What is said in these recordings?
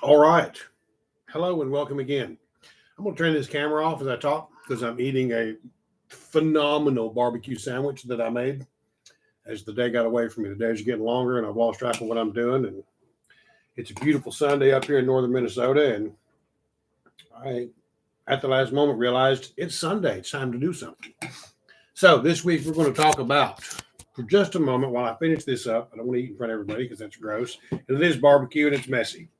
All right. Hello and welcome again. I'm going to turn this camera off as I talk because I'm eating a phenomenal barbecue sandwich that I made as the day got away from me. The days are getting longer and I've lost track of what I'm doing. And it's a beautiful Sunday up here in northern Minnesota. And I, at the last moment, realized it's Sunday. It's time to do something. So this week we're going to talk about, for just a moment while I finish this up, I don't want to eat in front of everybody because that's gross. And it is barbecue and it's messy.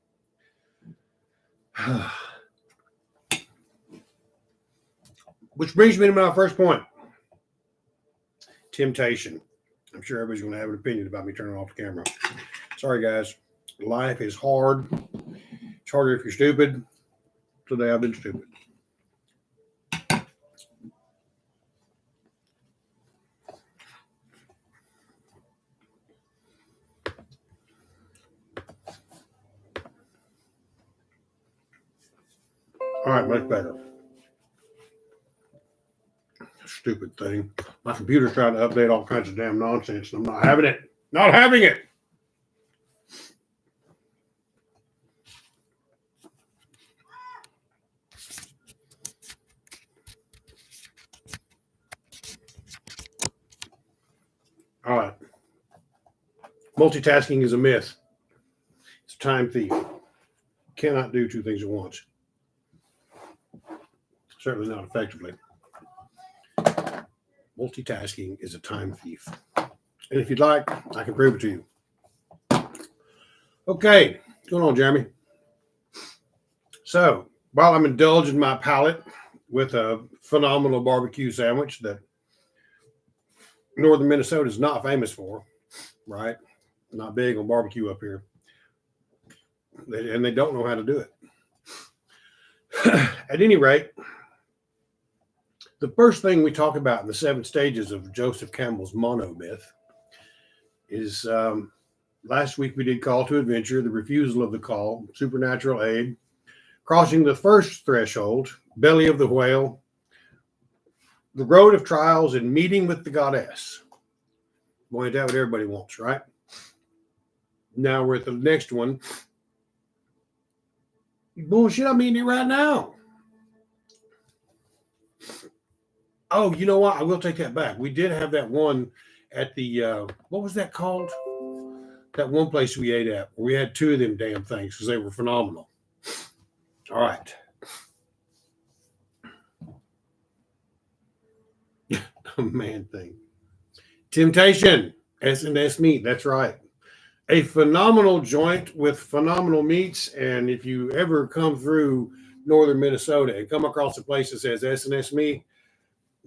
Which brings me to my first point. Temptation. I'm sure everybody's going to have an opinion about me turning off the camera. Sorry, guys. Life is hard. It's harder if you're stupid. Today I've been stupid. All right, much better. Stupid thing. My computer's trying to update all kinds of damn nonsense, and I'm not having it. Not having it. All right. Multitasking is a myth. It's a time thief. Cannot do two things at once. Certainly not effectively. Multitasking is a time thief. And if you'd like, I can prove it to you. Okay, what's going on, Jeremy? So, while I'm indulging my palate with a phenomenal barbecue sandwich that northern Minnesota is not famous for, right? Not big on barbecue up here. And they don't know how to do it. At any rate, the first thing we talk about in the 7 stages of Joseph Campbell's monomyth is last week we did call to adventure, the refusal of the call, supernatural aid, crossing the first threshold, belly of the whale, the road of trials, and meeting with the goddess. Boy, that's what everybody wants, right? Now we're at the next one. Bullshit, I'm eating it right now. Oh, you know what? I will take that back. We did have that one at the, what was that called? That one place we ate at. We had 2 of them damn things because they were phenomenal. All right. A man thing. Temptation. S&S meat. That's right. A phenomenal joint with phenomenal meats. And if you ever come through northern Minnesota and come across a place that says S&S meat,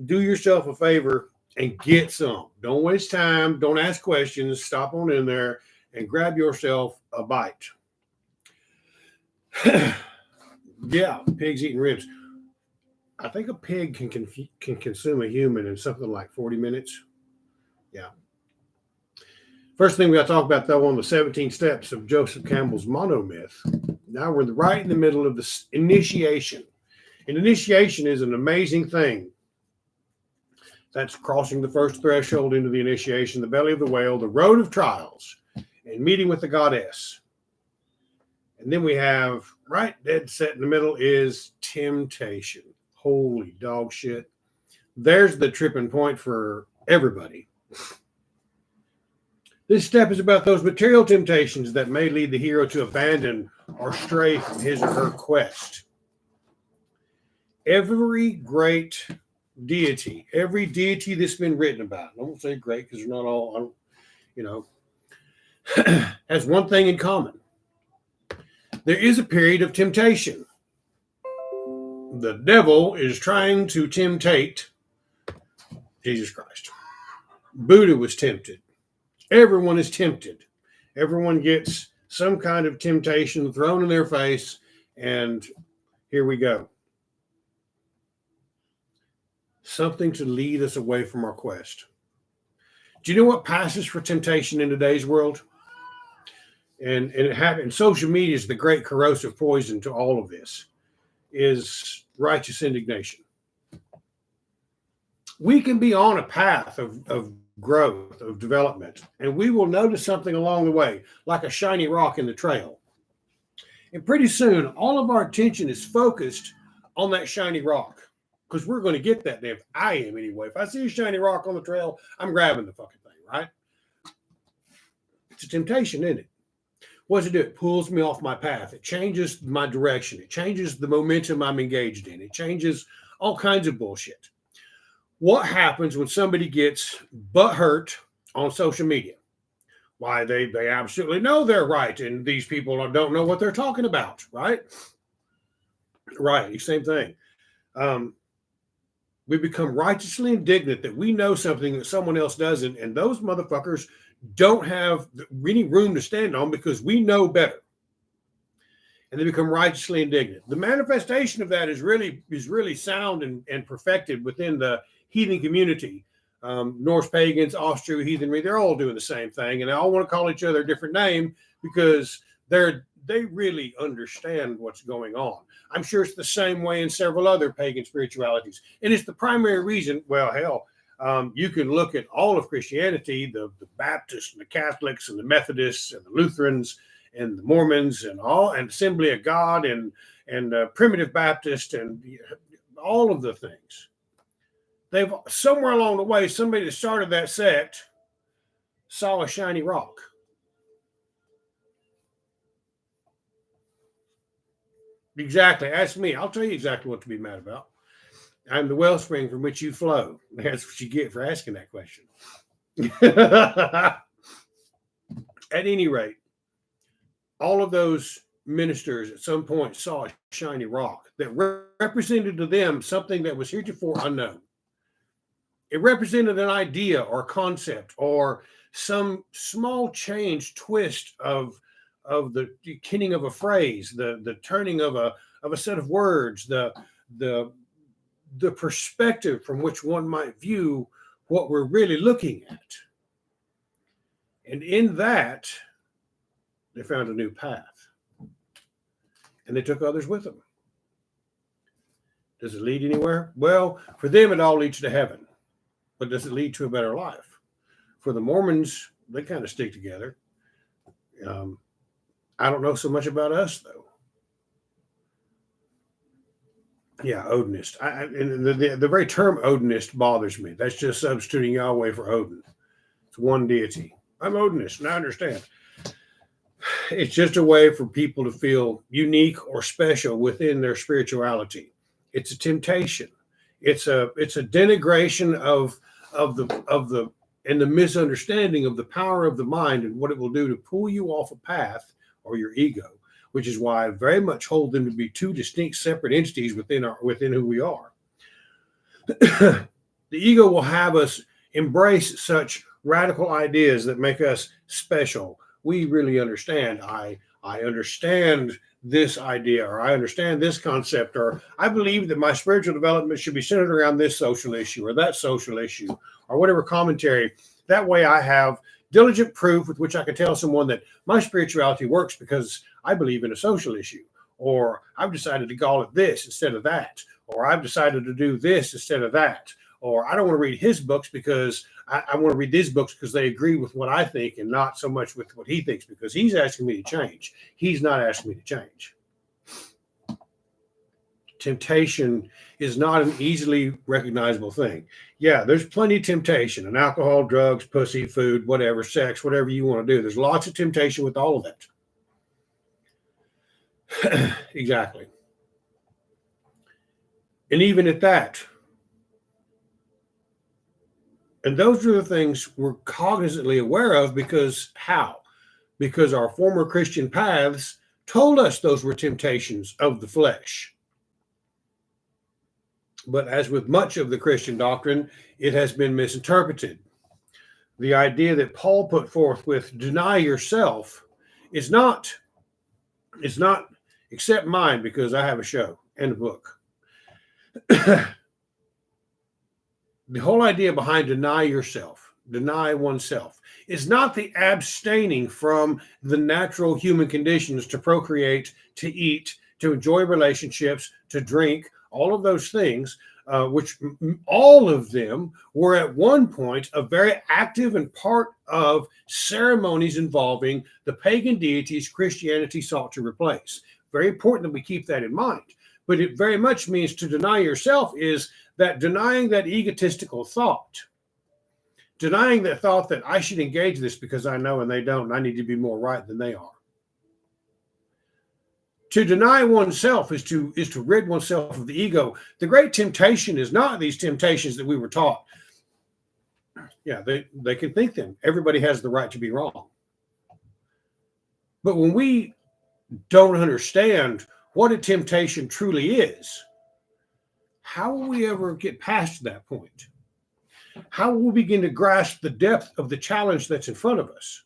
do yourself a favor and get some. Don't waste time. Don't ask questions. Stop on in there and grab yourself a bite. Yeah, pigs eating ribs. I think a pig can consume a human in something like 40 minutes. Yeah. First thing we got to talk about, though, on the 17 steps of Joseph Campbell's monomyth. Now we're right in the middle of this initiation. And initiation is an amazing thing. That's crossing the first threshold into the initiation, the belly of the whale, the road of trials, and meeting with the goddess. And then we have, right dead set in the middle, is temptation. Holy dog shit. There's the tripping point for everybody. This step is about those material temptations that may lead the hero to abandon or stray from his or her quest. Every great deity, every deity that's been written about, I won't say great because they're not all, has one thing in common. There is a period of temptation. The devil is trying to temptate Jesus Christ. Buddha was tempted. Everyone is tempted. Everyone gets some kind of temptation thrown in their face, and here we go. Something to lead us away from our quest. Do you know what passes for temptation in today's world? And it happens. Social media is the great corrosive poison to all of this, is righteous indignation. We can be on a path of growth, of development, and we will notice something along the way, like a shiny rock in the trail. And pretty soon, all of our attention is focused on that shiny rock because we're going to get that there. I am anyway. If I see a shiny rock on the trail, I'm grabbing the fucking thing, right? It's a temptation, isn't it? What does it do? It pulls me off my path. It changes my direction. It changes the momentum I'm engaged in. It changes all kinds of bullshit. What happens when somebody gets butthurt on social media? Why, they absolutely know they're right, and these people don't know what they're talking about, right? Right, same thing. We become righteously indignant that we know something that someone else doesn't, and those motherfuckers don't have any room to stand on because we know better. And they become righteously indignant. The manifestation of that is really sound and perfected within the heathen community. Norse pagans, Austro heathenry, they're all doing the same thing, and they all want to call each other a different name because they really understand what's going on. I'm sure it's the same way in several other pagan spiritualities, and it's the primary reason. Well, hell, you can look at all of Christianity, the Baptists and the Catholics and the Methodists and the Lutherans and the Mormons and Assembly of God and Primitive Baptist and all of the things. They've somewhere along the way, somebody that started that sect saw a shiny rock. Exactly. Ask me. I'll tell you exactly what to be mad about. I'm the wellspring from which you flow. That's what you get for asking that question. At any rate, all of those ministers at some point saw a shiny rock that represented to them something that was heretofore unknown. It represented an idea or concept or some small change, twist of the beginning of a phrase, the turning of a set of words, the perspective from which one might view what we're really looking at. And in that, they found a new path. And they took others with them. Does it lead anywhere? Well, for them, it all leads to heaven. But does it lead to a better life? For the Mormons, they kind of stick together. I don't know so much about us, though. Yeah, Odinist. And the very term Odinist bothers me. That's just substituting Yahweh for Odin. It's one deity. I'm Odinist, and I understand. It's just a way for people to feel unique or special within their spirituality. It's a temptation. It's a denigration of the and the misunderstanding of the power of the mind and what it will do to pull you off a path or your ego, which is why I very much hold them to be two distinct, separate entities within who we are. The ego will have us embrace such radical ideas that make us special. We really understand. I understand this idea, or I understand this concept, or I believe that my spiritual development should be centered around this social issue or that social issue or whatever commentary. That way I have diligent proof with which I can tell someone that my spirituality works because I believe in a social issue, or I've decided to call it this instead of that, or I've decided to do this instead of that, or I don't want to read his books because I want to read these books because they agree with what I think and not so much with what he thinks because he's asking me to change. He's not asking me to change. Temptation is not an easily recognizable thing. Yeah, there's plenty of temptation and alcohol, drugs, pussy, food, whatever, sex, whatever you want to do. There's lots of temptation with all of that. Exactly. And even at that, and those are the things we're cognizantly aware of because how? Because our former Christian paths told us those were temptations of the flesh. But as with much of the Christian doctrine, it has been misinterpreted. The idea that Paul put forth with deny yourself is not except mine because I have a show and a book. The whole idea behind deny yourself, deny oneself, is not the abstaining from the natural human conditions to procreate, to eat, to enjoy relationships, to drink, all of those things, which all of them were at one point a very active and part of ceremonies involving the pagan deities Christianity sought to replace. Very important that we keep that in mind. But it very much means to deny yourself is that denying that egotistical thought, denying that thought that I should engage this because I know and they don't, and I need to be more right than they are. To deny oneself is to rid oneself of the ego. The great temptation is not these temptations that we were taught. Yeah, they can think them. Everybody has the right to be wrong. But when we don't understand what a temptation truly is, how will we ever get past that point? How will we begin to grasp the depth of the challenge that's in front of us?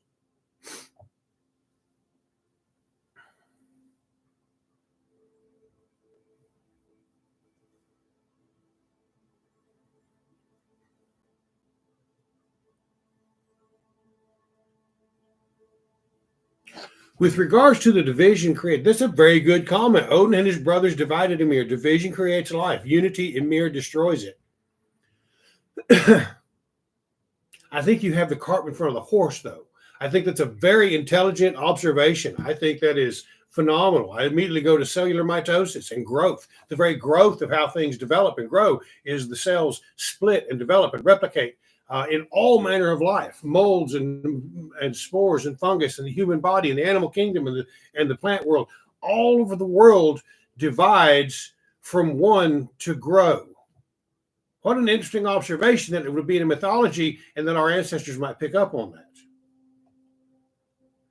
With regards to the division created, that's a very good comment. Odin and his brothers divided Ymir. Division creates life. Unity, Ymir destroys it. I think you have the cart in front of the horse, though. I think that's a very intelligent observation. I think that is phenomenal. I immediately go to cellular mitosis and growth. The very growth of how things develop and grow is the cells split and develop and replicate in all manner of life, molds and spores and fungus and the human body and the animal kingdom and the plant world. All over the world divides from one to grow. What an interesting observation that it would be in a mythology and that our ancestors might pick up on that.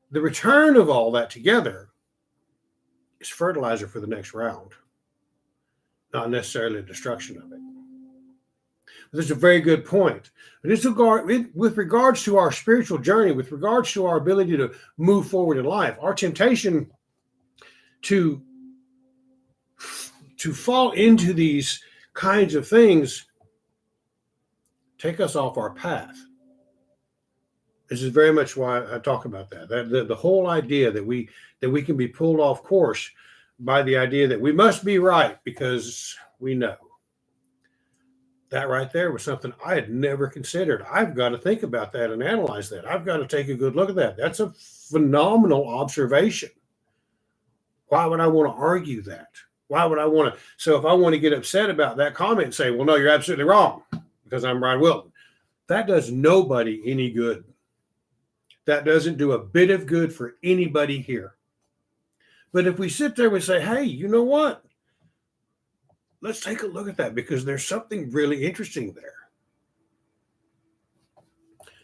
The return of all that together is fertilizer for the next round, not necessarily the destruction of it. That's a very good point. But with regards to our spiritual journey, with regards to our ability to move forward in life, our temptation to fall into these kinds of things take us off our path. This is very much why I talk about that. The whole idea that we can be pulled off course by the idea that we must be right because we know. That right there was something I had never considered. I've got to think about that and analyze that. I've got to take a good look at that. That's a phenomenal observation. Why would I want to argue that? Why would I want to? So if I want to get upset about that comment and say, well, no, you're absolutely wrong because I'm Bryan Wilton, that does nobody any good. That doesn't do a bit of good for anybody here. But if we sit there and say, hey, you know what? Let's take a look at that because there's something really interesting there.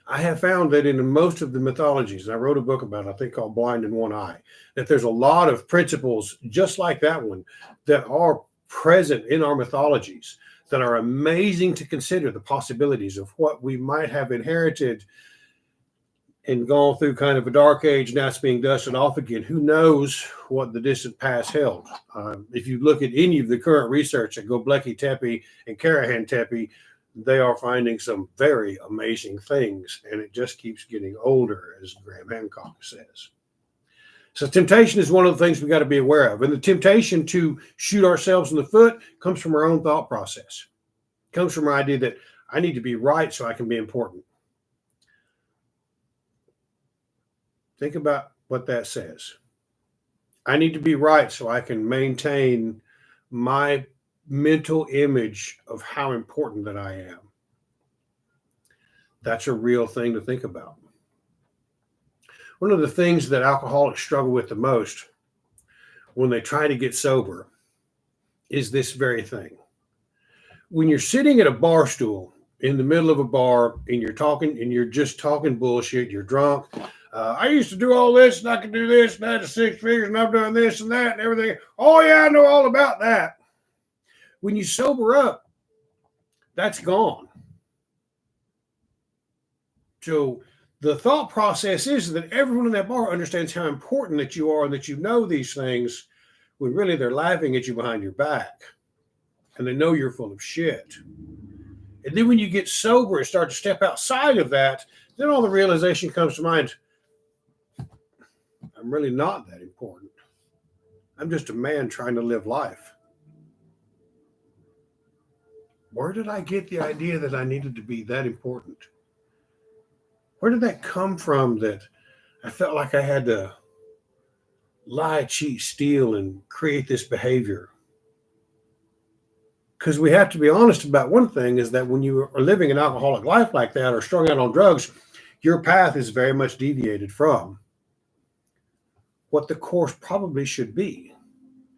I have found that in most of the mythologies, and I wrote a book about it, I think called Blind in One Eye, that there's a lot of principles just like that one that are present in our mythologies that are amazing to consider the possibilities of what we might have inherited and gone through kind of a dark age. Now it's being dusted off again. Who knows what the distant past held? If you look at any of the current research at Göbekli Tepe and Karahan Tepe, they are finding some very amazing things, and it just keeps getting older, as Graham Hancock says. So temptation is one of the things we got to be aware of. And the temptation to shoot ourselves in the foot comes from our own thought process. It comes from our idea that I need to be right so I can be important. Think about what that says. I need to be right so I can maintain my mental image of how important that I am. That's a real thing to think about. One of the things that alcoholics struggle with the most when they try to get sober is this very thing. When you're sitting at a bar stool in the middle of a bar and you're talking and you're just talking bullshit, you're drunk. I used to do all this and I could do this and I had 6 figures and I've done this and that and everything. Oh yeah, I know all about that. When you sober up, that's gone. So the thought process is that everyone in that bar understands how important that you are and that you know these things when really they're laughing at you behind your back and they know you're full of shit. And then when you get sober and start to step outside of that, then all the realization comes to mind. I'm really not that important. I'm just a man trying to live life. Where did I get the idea that I needed to be that important? Where did that come from that I felt like I had to lie, cheat, steal, and create this behavior. Because we have to be honest about one thing is that when you are living an alcoholic life like that or strung out on drugs, your path is very much deviated from what the course probably should be.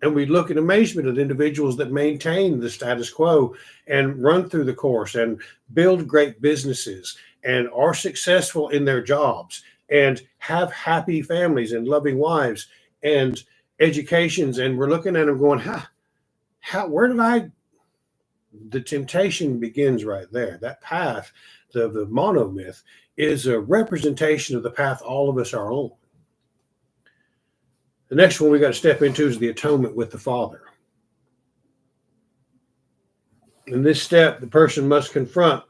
And we look in amazement at individuals that maintain the status quo and run through the course and build great businesses and are successful in their jobs and have happy families and loving wives and educations. And we're looking at them going, where did I? The temptation begins right there. That path, the monomyth, is a representation of the path all of us are on. The next one we got to step into is the atonement with the Father. In this step, the person must confront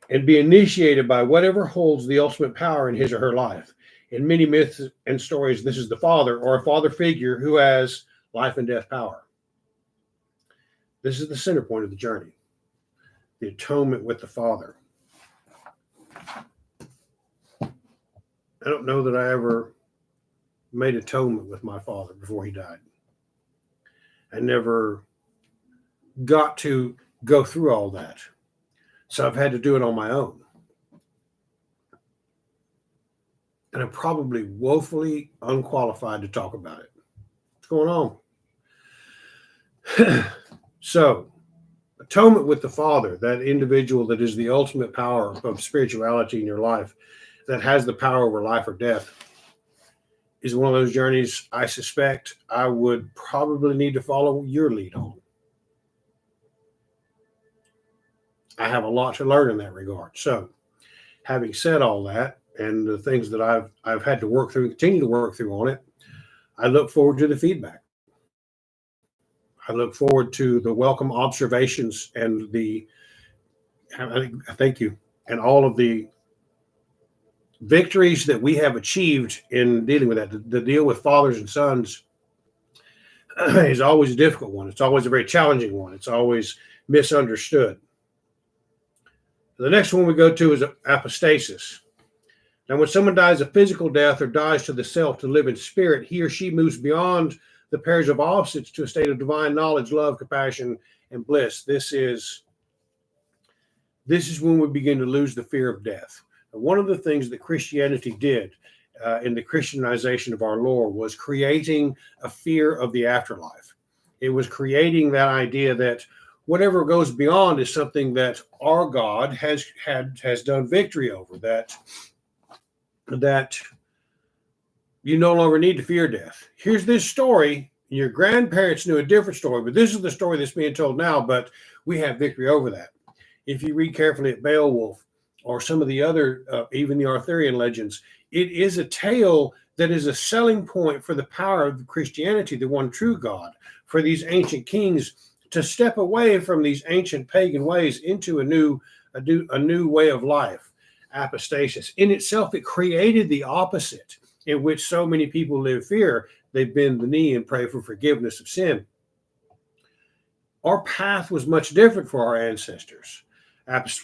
and be initiated by whatever holds the ultimate power in his or her life. In many myths and stories, this is the father or a father figure who has life and death power. This is the center point of the journey, the atonement with the Father. I don't know that I ever made atonement with my father before he died. I never got to go through all that. So I've had to do it on my own. And I'm probably woefully unqualified to talk about it. What's going on? So, atonement with the Father, that individual that is the ultimate power of spirituality in your life, that has the power over life or death, is one of those journeys I suspect I would probably need to follow your lead on. I have a lot to learn in that regard. So, having said all that, and the things that I've had to work through, continue to work through on it, I look forward to the feedback. I look forward to the welcome observations and thank you, and all of the victories that we have achieved in dealing with that. The deal with fathers and sons is always a difficult one. It's always a very challenging one. It's always misunderstood. The next one we go to is apostasis. Now, when someone dies a physical death or dies to the self to live in spirit, he or she moves beyond the pairs of opposites to a state of divine knowledge, love, compassion, and bliss. This is when we begin to lose the fear of death. And one of the things that Christianity did in the Christianization of our Lord was creating a fear of the afterlife. It was creating that idea that whatever goes beyond is something that our God has done victory over, that you no longer need to fear death. Here's this story. Your grandparents knew a different story, but this is the story that's being told now, but we have victory over that. If you read carefully at Beowulf or some of the other, even the Arthurian legends, it is a tale that is a selling point for the power of Christianity, the one true God, for these ancient kings to step away from these ancient pagan ways into a new way of life. Apostasis. In itself, it created the opposite, in which so many people live fear. They bend the knee and pray for forgiveness of sin. Our path was much different for our ancestors.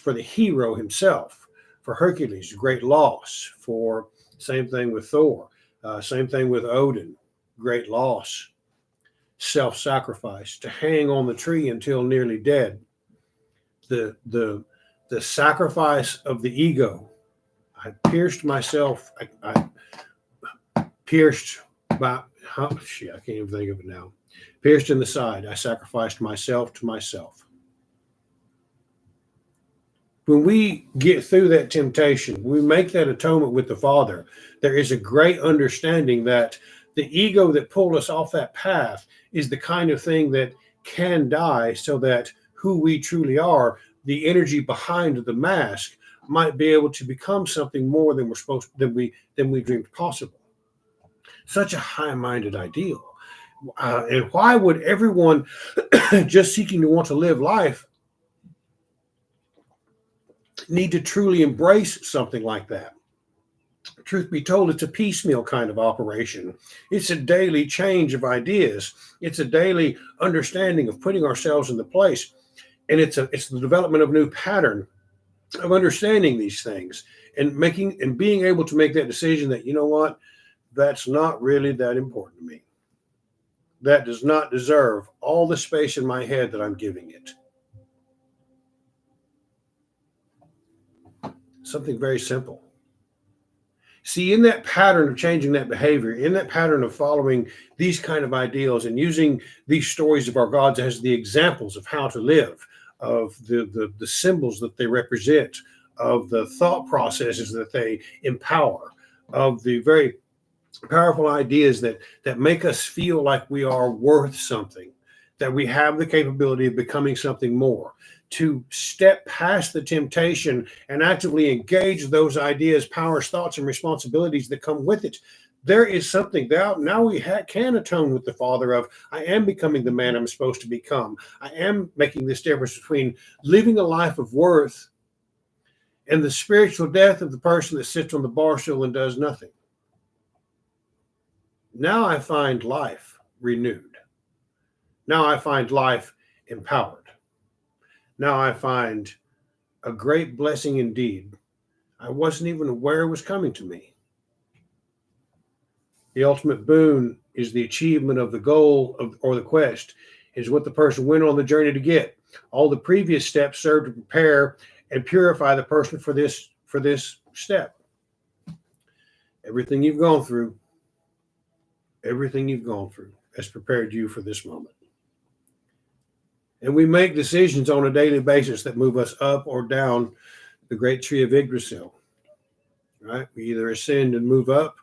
For the hero himself, for Hercules, great loss. For same thing with Thor, same thing with Odin, great loss. Self-sacrifice, to hang on the tree until nearly dead. The sacrifice of the ego. I pierced myself. I pierced by, I can't even think of it now. Pierced in the side. I sacrificed myself to myself. When we get through that temptation, we make that atonement with the Father, there is a great understanding that the ego that pulled us off that path is the kind of thing that can die, so that who we truly are, the energy behind the mask, might be able to become something more than we dreamed possible. Such a high-minded ideal. And why would everyone just seeking to want to live life need to truly embrace something like that? Truth be told, it's a piecemeal kind of operation. It's a daily change of ideas. It's a daily understanding of putting ourselves in the place. And it's the development of a new pattern of understanding these things and being able to make that decision that, you know what, That's not really that important to me. That does not deserve all the space in my head that I'm giving it. Something very simple. See, in that pattern of changing that behavior, in that pattern of following these kind of ideals and using these stories of our gods as the examples of how to live, of the symbols that they represent, of the thought processes that they empower, of the very powerful ideas that make us feel like we are worth something, that we have the capability of becoming something more, to step past the temptation and actively engage those ideas, powers, thoughts, and responsibilities that come with it. There is something that now we can atone with the Father of, I am becoming the man I'm supposed to become. I am making this difference between living a life of worth and the spiritual death of the person that sits on the bar stool and does nothing. Now I find life renewed. Now I find life empowered. Now I find a great blessing indeed. I wasn't even aware it was coming to me. The ultimate boon is the achievement of the goal or the quest, is what the person went on the journey to get. All the previous steps serve to prepare and purify the person for this step. Everything you've gone through has prepared you for this moment. And we make decisions on a daily basis that move us up or down the great tree of Yggdrasil. Right? We either ascend and move up,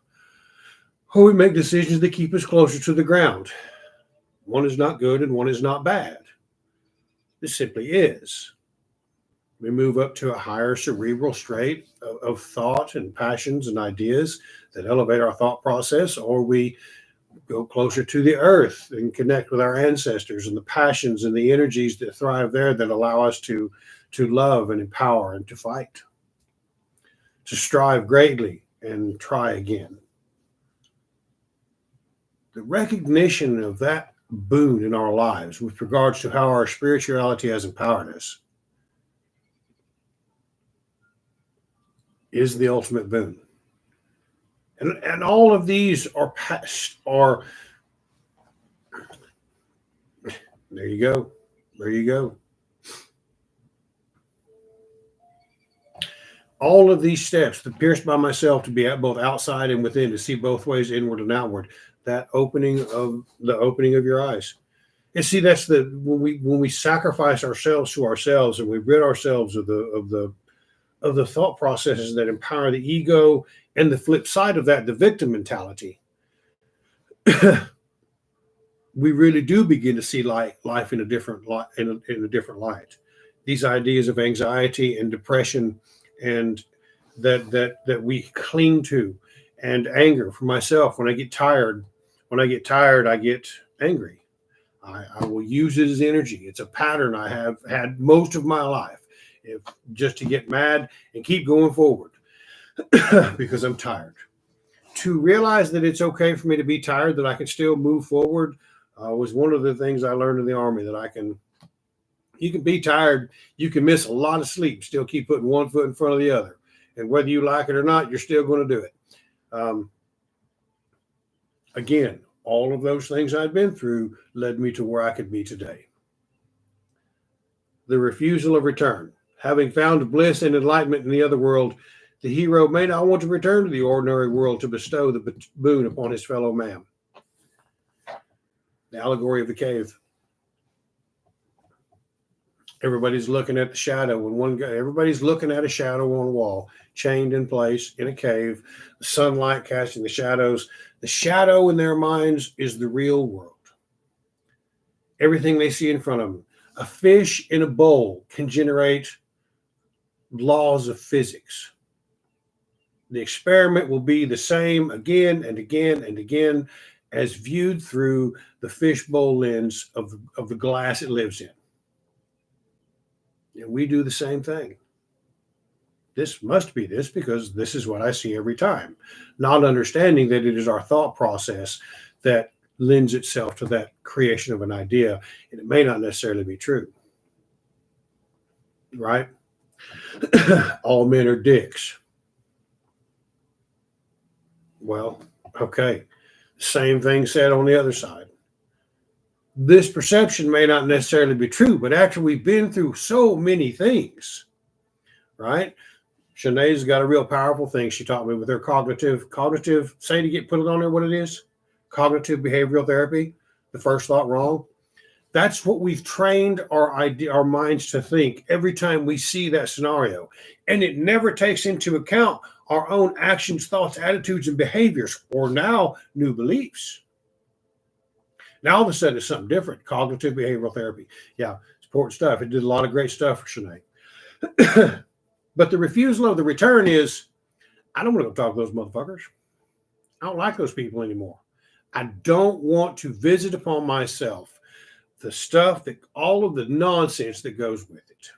or we make decisions that keep us closer to the ground. One is not good and one is not bad. This simply is. We move up to a higher cerebral state of thought and passions and ideas that elevate our thought process, or we go closer to the earth and connect with our ancestors and the passions and the energies that thrive there that allow us to love and empower and to fight, to strive greatly and try again. The recognition of that boon in our lives with regards to how our spirituality has empowered us is the ultimate boon. And all of these are there you go. There you go. All of these steps, to pierce by myself, to be at both outside and within, to see both ways, inward and outward, that opening of your eyes. And see, that's when we sacrifice ourselves to ourselves and we rid ourselves of the thought processes that empower the ego, and the flip side of that, the victim mentality. We really do begin to see life in a different light. In a different light. These ideas of anxiety and depression, and that we cling to, and anger. For myself, when I get tired, I get angry. I will use it as energy. It's a pattern I have had most of my life, just to get mad and keep going forward because I'm tired. To realize that it's okay for me to be tired, that I can still move forward, was one of the things I learned in the Army, that you can be tired, you can miss a lot of sleep, still keep putting one foot in front of the other. And whether you like it or not, you're still going to do it. Again, all of those things I'd been through led me to where I could be today. The refusal of return. Having found bliss and enlightenment in the other world, the hero may not want to return to the ordinary world to bestow the boon upon his fellow man. The allegory of the cave. Everybody's looking at the shadow, and everybody's looking at a shadow on a wall, chained in place in a cave, the sunlight casting the shadows. The shadow in their minds is the real world. Everything they see in front of them. A fish in a bowl can generate laws of physics. The experiment will be the same again and again and again, as viewed through the fishbowl lens of the glass it lives in. And we do the same thing. This must be this because this is what I see every time. Not understanding that it is our thought process that lends itself to that creation of an idea, and it may not necessarily be true. Right? All men are dicks. Well, Okay. Same thing said on the other side. This perception may not necessarily be true, but after we've been through so many things, right? Shanae's got a real powerful thing she taught me with her cognitive, say to get put it on there what it is. Cognitive behavioral therapy. The first thought wrong. That's what we've trained our minds to think every time we see that scenario. And it never takes into account our own actions, thoughts, attitudes, and behaviors, or now new beliefs. Now all of a sudden it's something different. Cognitive behavioral therapy. Yeah, it's important stuff. It did a lot of great stuff for Shanae. But the refusal of the return is, I don't want to go talk to those motherfuckers. I don't like those people anymore. I don't want to visit upon myself the stuff that all of the nonsense that goes with it.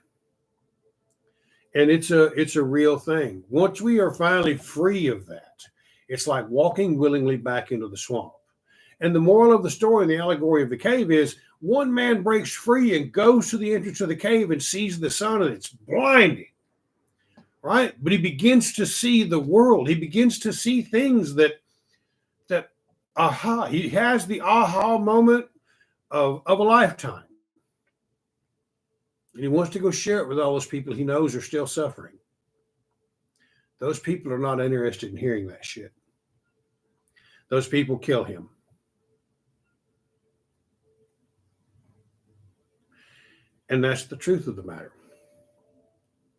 And it's a real thing. Once we are finally free of that, it's like walking willingly back into the swamp. And the moral of the story in the allegory of the cave is one man breaks free and goes to the entrance of the cave and sees the sun, and it's blinding. Right? But he begins to see the world. He begins to see things that aha, he has the aha moment of a lifetime. And he wants to go share it with all those people he knows are still suffering. Those people are not interested in hearing that shit. Those people kill him. And that's the truth of the matter.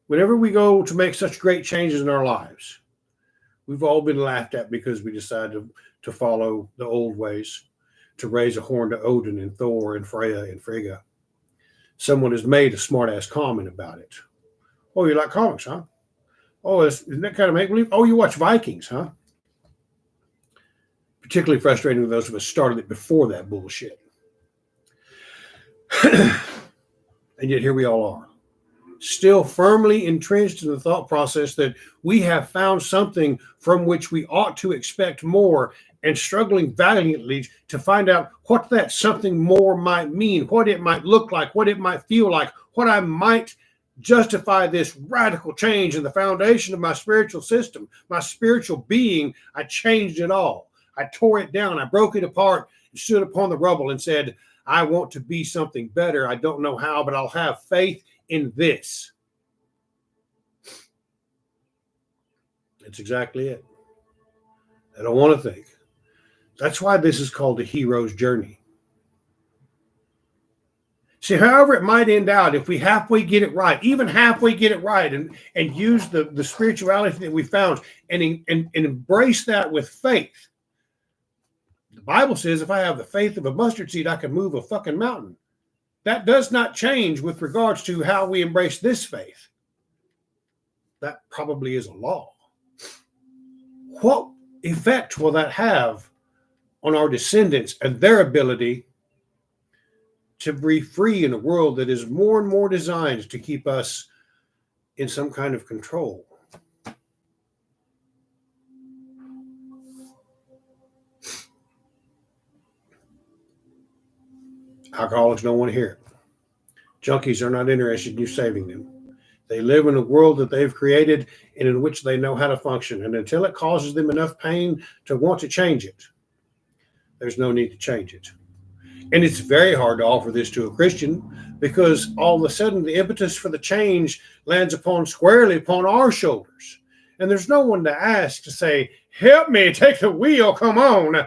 Whenever we go to make such great changes in our lives, we've all been laughed at because we decided to follow the old ways, to raise a horn to Odin and Thor and Freya and Frigga. Someone has made a smart-ass comment about it. Oh, you like comics, huh? Oh, isn't that kind of make-believe? Oh, you watch Vikings, huh? Particularly frustrating with those of us started it before that bullshit. And yet here we all are, still firmly entrenched in the thought process that we have found something from which we ought to expect more, and struggling valiantly to find out what that something more might mean, what it might look like, what it might feel like, what I might justify this radical change in the foundation of my spiritual system, my spiritual being. I changed it all. I tore it down. I broke it apart and stood upon the rubble and said, I want to be something better. I don't know how, but I'll have faith in this. That's exactly it. I don't want to think. That's why this is called the hero's journey. See, however it might end out, if we halfway get it right, even halfway get it right, and use the spirituality that we found and embrace that with faith. The Bible says if I have the faith of a mustard seed, I can move a fucking mountain. That does not change with regards to how we embrace this faith. That probably is a law. What effect will that have on our descendants and their ability to be free in a world that is more and more designed to keep us in some kind of control? Alcoholics don't want to hear it. Junkies are not interested in you saving them. They live in a world that they've created and in which they know how to function. And until it causes them enough pain to want to change it, there's no need to change it. And it's very hard to offer this to a Christian because all of a sudden the impetus for the change lands squarely upon our shoulders. And there's no one to ask to say, help me, take the wheel, come on.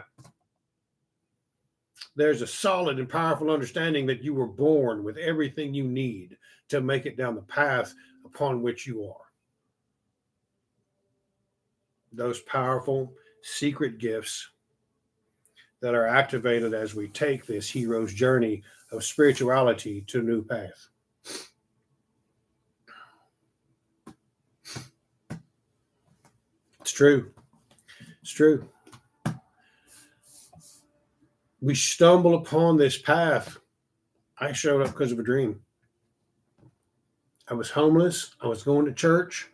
There's a solid and powerful understanding that you were born with everything you need to make it down the path upon which you are. Those powerful secret gifts that are activated as we take this hero's journey of spirituality to a new path. It's true. It's true. We stumble upon this path. I showed up because of a dream. I was homeless. I was going to church.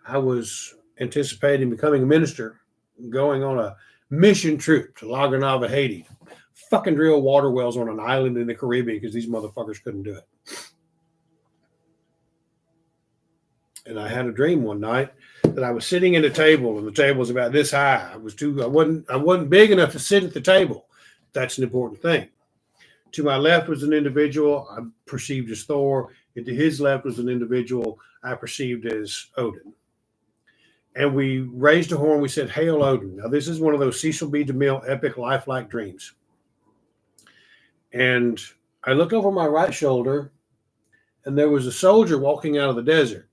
I was anticipating becoming a minister, going on a mission trip to La Granada, Haiti. Fucking drill water wells on an island in the Caribbean because these motherfuckers couldn't do it. And I had a dream one night that I was sitting at a table, and the table was about this high. I wasn't big enough to sit at the table. That's an important thing. To my left was an individual I perceived as Thor, and to his left was an individual I perceived as Odin. And we raised a horn. We said, "Hail Odin." Now, this is one of those Cecil B. DeMille epic lifelike dreams. And I looked over my right shoulder, and there was a soldier walking out of the desert.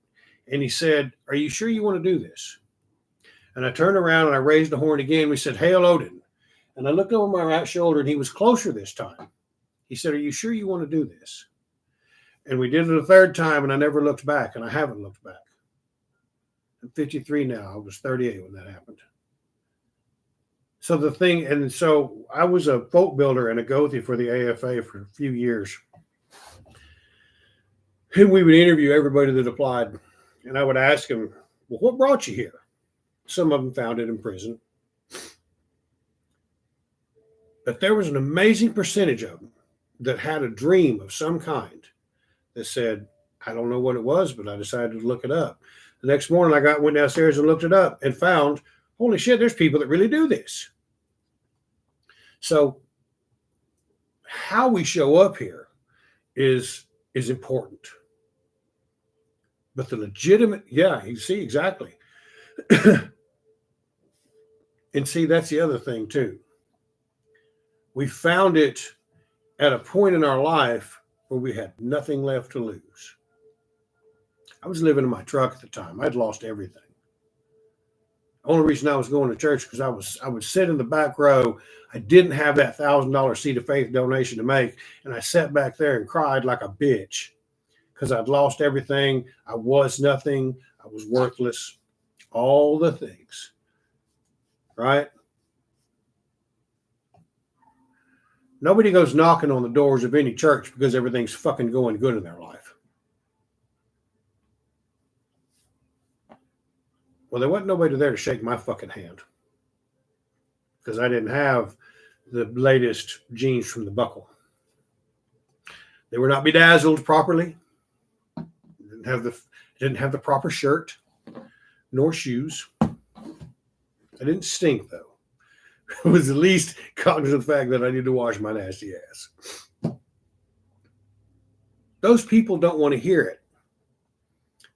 And he said, "Are you sure you want to do this?" And I turned around and I raised the horn again. We said, "Hail Odin." And I looked over my right shoulder, and he was closer this time. He said, "Are you sure you want to do this?" And we did it a third time, and I never looked back, and I haven't looked back. I'm 53 now. I was 38 when that happened. So so I was a folk builder and a Gothi for the AFA for a few years. And we would interview everybody that applied. And I would ask them, "Well, what brought you here?" Some of them found it in prison. But there was an amazing percentage of them that had a dream of some kind that said, "I don't know what it was, but I decided to look it up." The next morning, I went downstairs and looked it up and found, holy shit, there's people that really do this. So how we show up here is important. But the legitimate, yeah, you see, exactly. And see, that's the other thing too. We found it at a point in our life where we had nothing left to lose. I was living in my truck at the time. I'd lost everything. The only reason I was going to church because I would sit in the back row. I didn't have that $1,000 seed of faith donation to make, and I sat back there and cried like a bitch because I'd lost everything. I was nothing. I was worthless. All the things, right? Nobody goes knocking on the doors of any church because everything's fucking going good in their life. Well, there wasn't nobody there to shake my fucking hand because I didn't have the latest jeans from the buckle. They were not bedazzled properly. Didn't have the proper shirt nor shoes. I didn't stink though. I was at least cognizant of the fact that I need to wash my nasty ass. Those people don't want to hear it.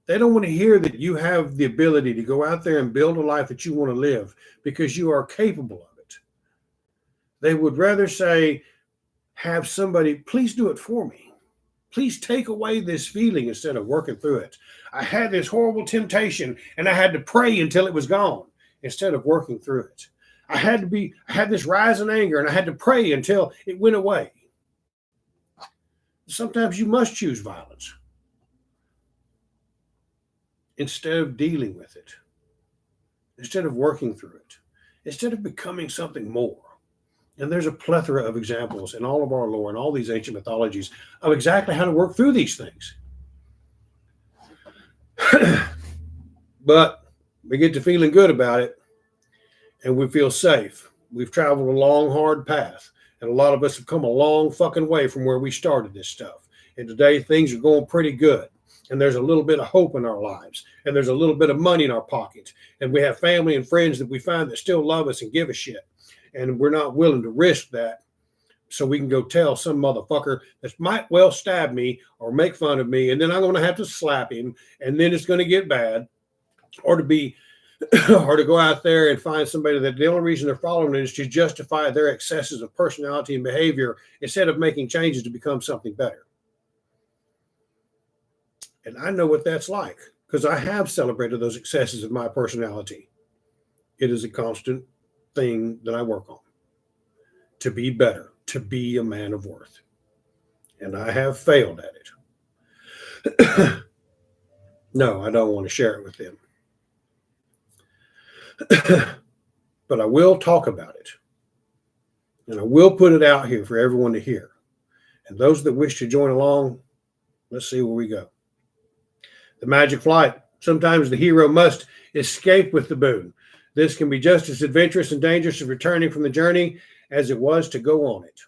They don't want to hear that you have the ability to go out there and build a life that you want to live because you are capable of it. They would rather say, have somebody, please do it for me. Please take away this feeling instead of working through it. I had this horrible temptation and I had to pray until it was gone instead of working through it. I had this rise in anger and I had to pray until it went away. Sometimes you must choose violence instead of dealing with it, instead of working through it, instead of becoming something more. And there's a plethora of examples in all of our lore and all these ancient mythologies of exactly how to work through these things. But we get to feeling good about it and we feel safe. We've traveled a long, hard path. And a lot of us have come a long fucking way from where we started this stuff. And today things are going pretty good. And there's a little bit of hope in our lives. And there's a little bit of money in our pockets. And we have family and friends that we find that still love us and give a shit. And we're not willing to risk that so we can go tell some motherfucker that might well stab me or make fun of me. And then I'm going to have to slap him. And then it's going to get bad. Or to go out there and find somebody that the only reason they're following it is to justify their excesses of personality and behavior instead of making changes to become something better. And I know what that's like because I have celebrated those excesses of my personality. It is a constant thing that I work on to be better, to be a man of worth. And I have failed at it. No, I don't want to share it with them. But I will talk about it. And I will put it out here for everyone to hear. And those that wish to join along, let's see where we go. The magic flight. Sometimes the hero must escape with the boon. This can be just as adventurous and dangerous as returning from the journey as it was to go on it.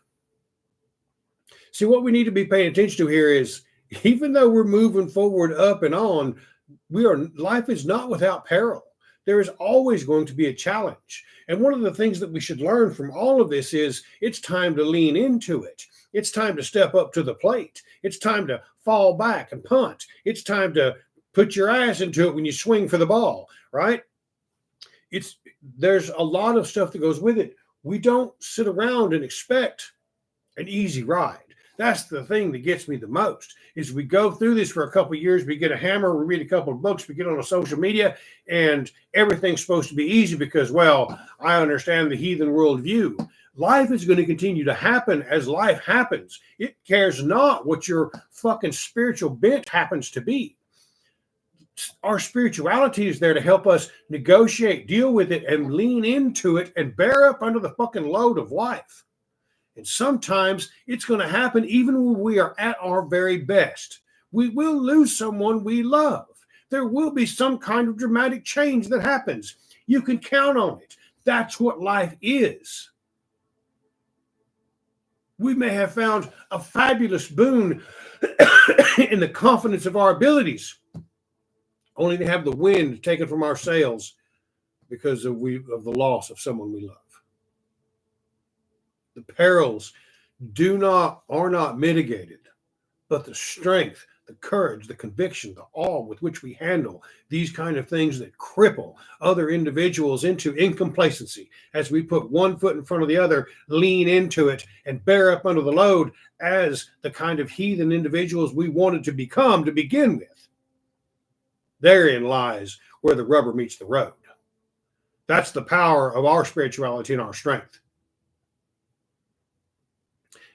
See, what we need to be paying attention to here is, even though we're moving forward up and on, life is not without peril. There is always going to be a challenge. And one of the things that we should learn from all of this is it's time to lean into it. It's time to step up to the plate. It's time to fall back and punt. It's time to put your ass into it when you swing for the ball, right? There's a lot of stuff that goes with it. We don't sit around and expect an easy ride. That's the thing that gets me the most, is we go through this for a couple of years, we get a hammer, we read a couple of books, we get on a social media, and everything's supposed to be easy because, well, I understand the heathen worldview. Life is going to continue to happen as life happens. It cares not what your fucking spiritual bent happens to be. Our spirituality is there to help us negotiate, deal with it, and lean into it and bear up under the fucking load of life. And sometimes it's going to happen even when we are at our very best. We will lose someone we love. There will be some kind of dramatic change that happens. You can count on it. That's what life is. We may have found a fabulous boon in the confidence of our abilities, only to have the wind taken from our sails because of the loss of someone we love. The perils are not mitigated, but the strength, the courage, the conviction, the awe with which we handle these kind of things that cripple other individuals into incomplacency as we put one foot in front of the other, lean into it, and bear up under the load as the kind of heathen individuals we wanted to become to begin with. Therein lies where the rubber meets the road. That's the power of our spirituality and our strength.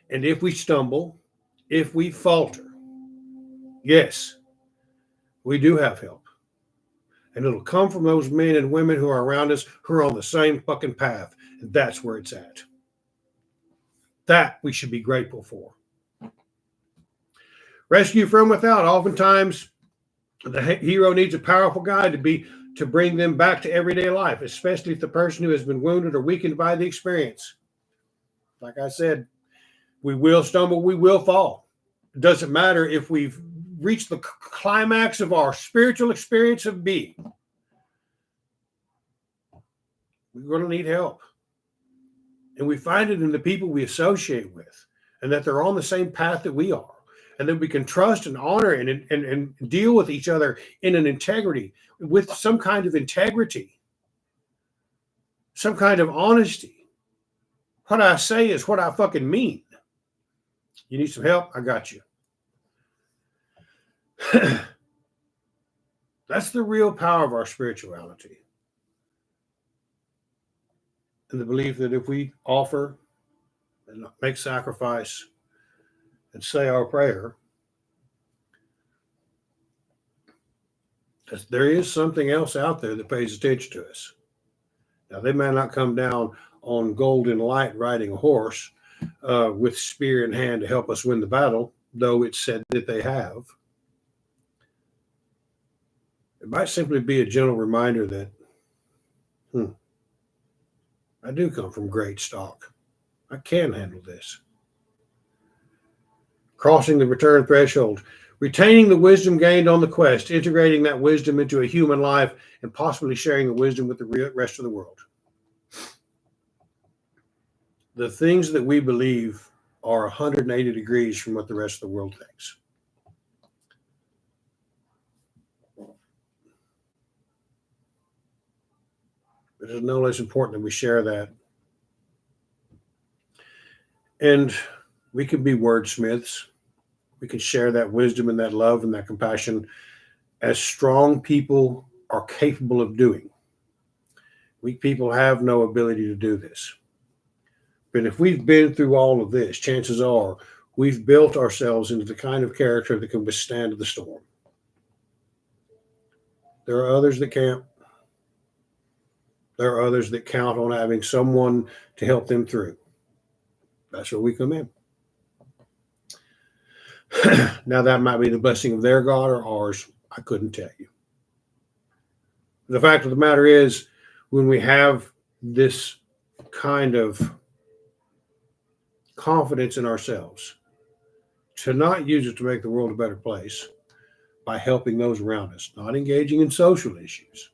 And if we stumble, if we falter, yes, we do have help. And it'll come from those men and women who are around us who are on the same fucking path. And that's where it's at. That we should be grateful for. Rescue from without. Oftentimes, the hero needs a powerful guide to bring them back to everyday life, especially if the person who has been wounded or weakened by the experience. Like I said, we will stumble, we will fall. It doesn't matter if we've reached the climax of our spiritual experience of being. We're going to need help. And we find it in the people we associate with, and that they're on the same path that we are. And that we can trust and honor and deal with each other in an integrity, with some kind of integrity, some kind of honesty. What I say is what I fucking mean. You need some help? I got you. That's the real power of our spirituality. And the belief that if we offer and make sacrifice and say our prayer, that there is something else out there that pays attention to us. Now, they may not come down on golden light riding a horse, with spear in hand to help us win the battle, though it's said that they have. It might simply be a gentle reminder that, I do come from great stock. I can handle this. Crossing the return threshold, retaining the wisdom gained on the quest, integrating that wisdom into a human life, and possibly sharing the wisdom with the rest of the world. The things that we believe are 180 degrees from what the rest of the world thinks. It is no less important that we share that. And we can be wordsmiths. We can share that wisdom and that love and that compassion as strong people are capable of doing. Weak people have no ability to do this. But if we've been through all of this, chances are we've built ourselves into the kind of character that can withstand the storm. There are others that can't. There are others that count on having someone to help them through. That's where we come in. Now, that might be the blessing of their God or ours. I couldn't tell you. The fact of the matter is, when we have this kind of confidence in ourselves, to not use it to make the world a better place by helping those around us, not engaging in social issues,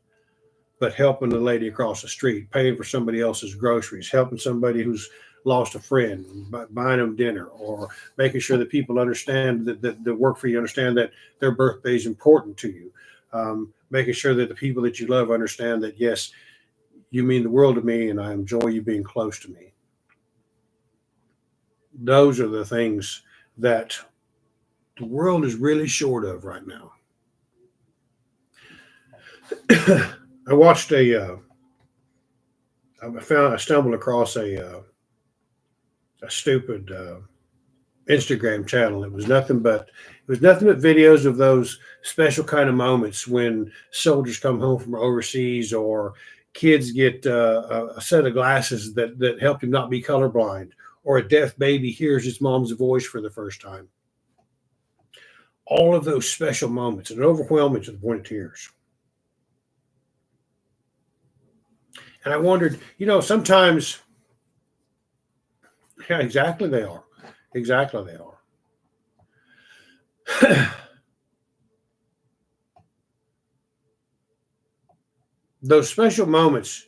but helping the lady across the street, paying for somebody else's groceries, helping somebody who's lost a friend, buying them dinner, or making sure that people understand that work for you, understand that their birthday is important to you, making sure that the people that you love understand that, yes, you mean the world to me and I enjoy you being close to me. Those are the things that the world is really short of right now. I watched I stumbled across a stupid Instagram channel. It was nothing but videos of those special kind of moments when soldiers come home from overseas, or kids get a set of glasses that help him not be colorblind, or a deaf baby hears his mom's voice for the first time. All of those special moments, and overwhelming to the point of tears. And I wondered, sometimes, yeah, exactly they are. Exactly they are. Those special moments,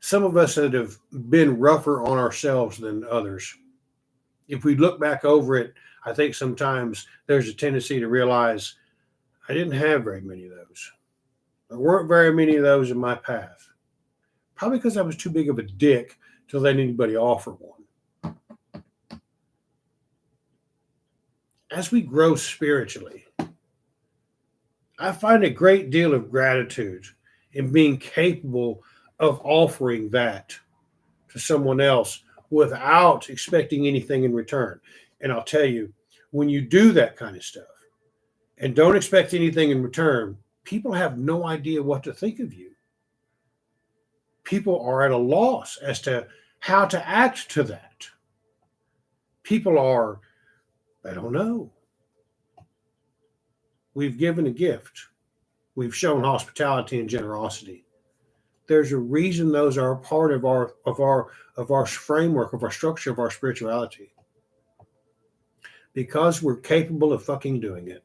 some of us that have been rougher on ourselves than others, if we look back over it, I think sometimes there's a tendency to realize I didn't have very many of those. There weren't very many of those in my path. Probably because I was too big of a dick to let anybody offer one. As we grow spiritually, I find a great deal of gratitude in being capable of offering that to someone else without expecting anything in return. And I'll tell you, when you do that kind of stuff and don't expect anything in return, people have no idea what to think of you. People are at a loss as to how to act to that. They don't know. We've given a gift. We've shown hospitality and generosity. There's a reason those are a part of our framework, of our structure, of our spirituality. Because we're capable of fucking doing it.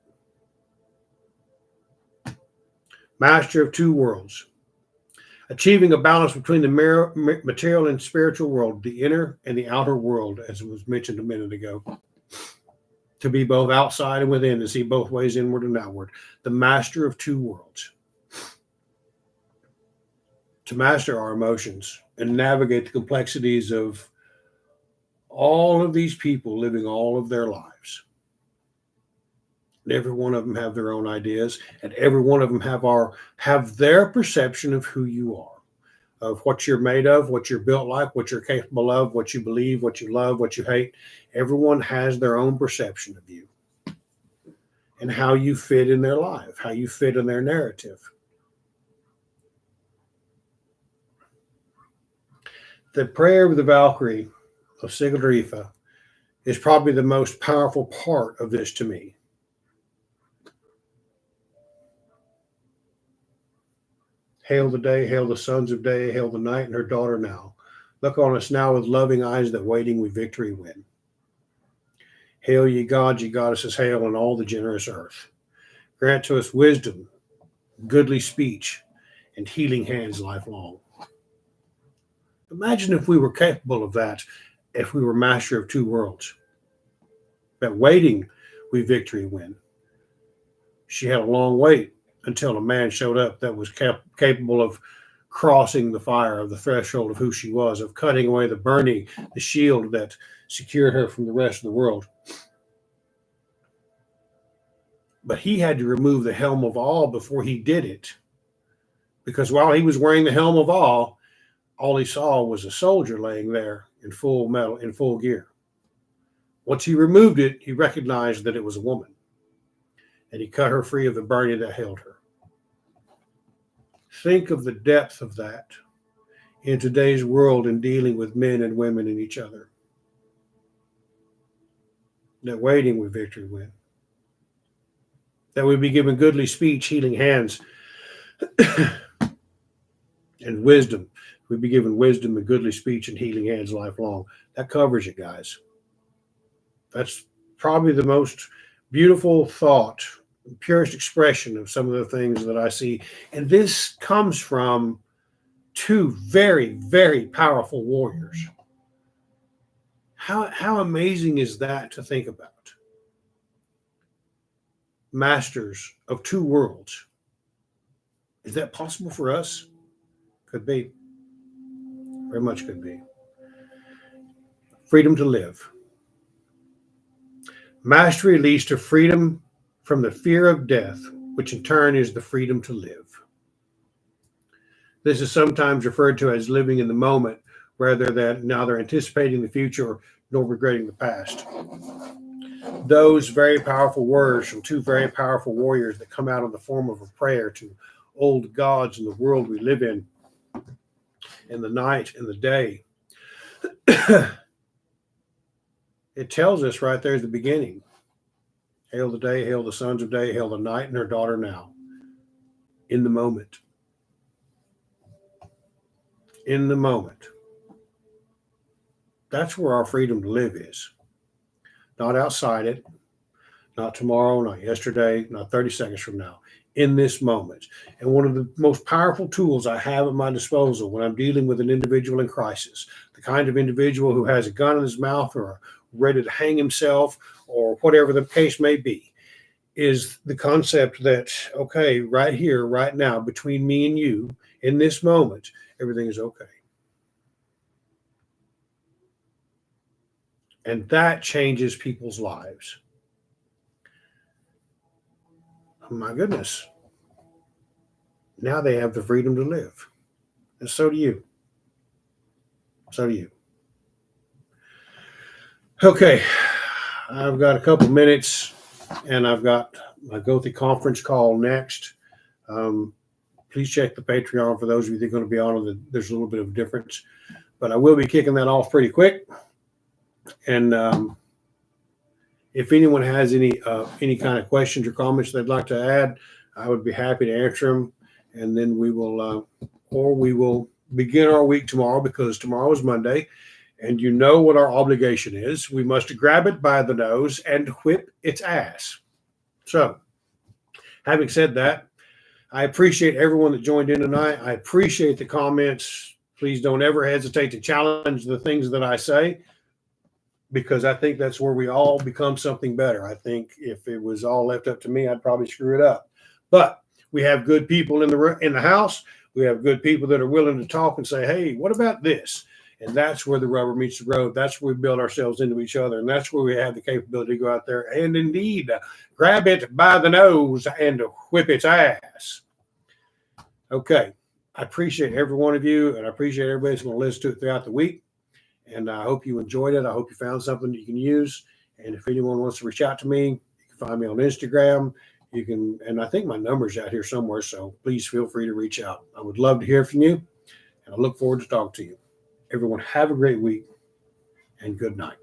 Master of two worlds. Achieving a balance between the material and spiritual world, the inner and the outer world, as was mentioned a minute ago. To be both outside and within, to see both ways, inward and outward. The master of two worlds. To master our emotions and navigate the complexities of all of these people living all of their lives. And every one of them have their own ideas, and every one of them have their perception of who you are, of what you're made of, what you're built like, what you're capable of, what you believe, what you love, what you hate. Everyone has their own perception of you and how you fit in their life, how you fit in their narrative. The prayer of the Valkyrie of Sigurdrifa is probably the most powerful part of this to me. Hail the day, hail the sons of day, hail the night and her daughter now. Look on us now with loving eyes that waiting we victory win. Hail ye gods, ye goddesses, hail and all the generous earth. Grant to us wisdom, goodly speech, and healing hands lifelong. Imagine if we were capable of that, if we were master of two worlds. That waiting we victory win. She had a long wait until a man showed up that was capable of crossing the fire of the threshold of who she was, of cutting away the shield that secured her from the rest of the world. But he had to remove the helm of all before he did it. Because while he was wearing the helm of all he saw was a soldier laying there in full metal, in full gear. Once he removed it, he recognized that it was a woman. And he cut her free of the burning that held her. Think of the depth of that in today's world in dealing with men and women and each other. That waiting with victory win. That we be given goodly speech, healing hands, and wisdom. We be given wisdom and goodly speech and healing hands lifelong. That covers it, guys. That's probably the most beautiful thought, purest expression of some of the things that I see. And this comes from two very, very powerful warriors. How amazing is that to think about? Masters of two worlds. Is that possible for us? Could be. Very much could be. Freedom to live. Mastery leads to freedom from the fear of death, which in turn is the freedom to live. This is sometimes referred to as living in the moment, rather than neither anticipating the future nor regretting the past. Those very powerful words from two very powerful warriors that come out in the form of a prayer to old gods in the world we live in the night and the day. It tells us right there at the beginning, hail the day, hail the sons of day, hail the night and her daughter now. In the moment. In the moment. That's where our freedom to live is. Not outside it, not tomorrow, not yesterday, not 30 seconds from now. In this moment. And one of the most powerful tools I have at my disposal when I'm dealing with an individual in crisis, the kind of individual who has a gun in his mouth or ready to hang himself or whatever the case may be, is the concept that, okay, right here, right now, between me and you, in this moment, everything is okay. And that changes people's lives. Oh my goodness. Now they have the freedom to live. And so do you. So do you. Okay. I've got a couple minutes and I've got my Gothy conference call next. Please check the Patreon for those of you that are going to be on. There's a little bit of a difference. But I will be kicking that off pretty quick. And if anyone has any kind of questions or comments they'd like to add, I would be happy to answer them. And then we will begin our week tomorrow, because tomorrow is Monday. And you know what our obligation is. We must grab it by the nose and whip its ass. So, having said that, I appreciate everyone that joined in tonight. I appreciate the comments. Please don't ever hesitate to challenge the things that I say, because I think that's where we all become something better. I think if it was all left up to me, I'd probably screw it up. But we have good people in the house. We have good people that are willing to talk and say, hey, what about this? And that's where the rubber meets the road. That's where we build ourselves into each other. And that's where we have the capability to go out there and indeed grab it by the nose and whip its ass. Okay. I appreciate every one of you, and I appreciate everybody who's going to listen to it throughout the week. And I hope you enjoyed it. I hope you found something that you can use. And if anyone wants to reach out to me, you can find me on Instagram. You can, and I think my number's out here somewhere. So please feel free to reach out. I would love to hear from you. And I look forward to talking to you. Everyone, have a great week and good night.